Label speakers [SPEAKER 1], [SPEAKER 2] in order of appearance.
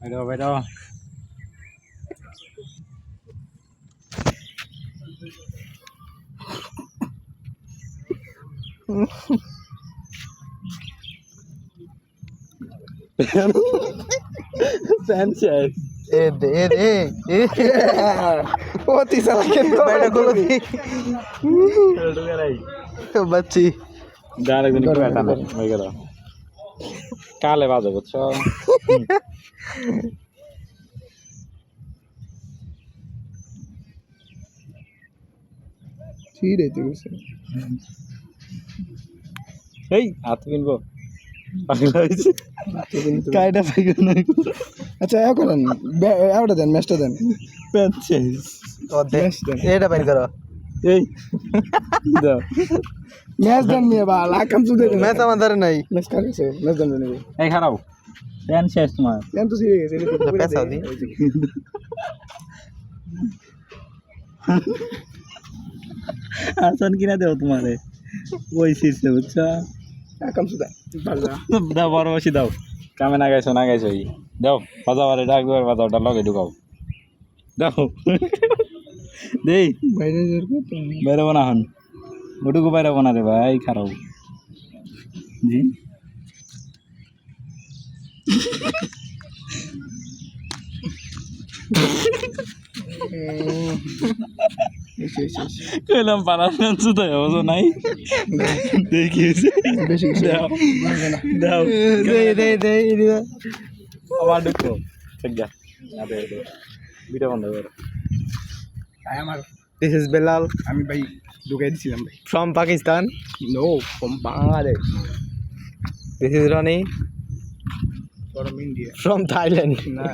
[SPEAKER 1] বাইরো Sanchez.
[SPEAKER 2] Poti salah kan
[SPEAKER 3] Bayar aku lagi. Bacci.
[SPEAKER 1] Dale con il tuo vai che Cale vado faccio.
[SPEAKER 2] ঠিক আছে গেছে
[SPEAKER 1] এই হাত কিনবো পাগল হইছে কাইটা পাইগো না
[SPEAKER 2] আচ্ছা এ করেন আউটা দেন ম্যাচটা দেন
[SPEAKER 1] Sanchez.
[SPEAKER 3] এটা বাইর করো
[SPEAKER 1] এই দাও
[SPEAKER 2] ম্যাচ দেন নিয়ে বা লাকাম সুদে
[SPEAKER 3] ম্যাচ আমাদের নাই
[SPEAKER 2] ম্যাচ কার গেছে ম্যাচ দেন নিয়ে
[SPEAKER 1] এই খারাপ Sanchez তোমার
[SPEAKER 2] কেন তো সিরে গেছে
[SPEAKER 3] পেছাও দি
[SPEAKER 1] আসান কিনা দেও তোমারে ওই শীর্ষে বুঝছো
[SPEAKER 2] লাকাম সুদে বাজা
[SPEAKER 1] দাও বড় বসি দাও কামে না গাইছো দাও বাজাবারে ডাক দুয়ার বাজাওটা লগে ঢুকাও দাও দেই
[SPEAKER 2] বাইরে জোর করতে
[SPEAKER 1] বাইরে না হন ওটুকু বাইরে না রে ভাই খারাপ জি কইলাম পারাস না তো হবো নাই দেখিস
[SPEAKER 2] বেশি
[SPEAKER 1] দাও দাও
[SPEAKER 3] দে
[SPEAKER 1] আমার ঢুকো ঠিক যা আরে ভিডিও বন্ধ কর
[SPEAKER 2] আমার
[SPEAKER 3] দিস ইজ বেলাল
[SPEAKER 2] আমি ভাই ঢুকাই দিছিলাম ভাই
[SPEAKER 3] from Pakistan
[SPEAKER 2] no from Bangladesh
[SPEAKER 3] this is Roni
[SPEAKER 2] from India
[SPEAKER 3] from Thailand
[SPEAKER 2] না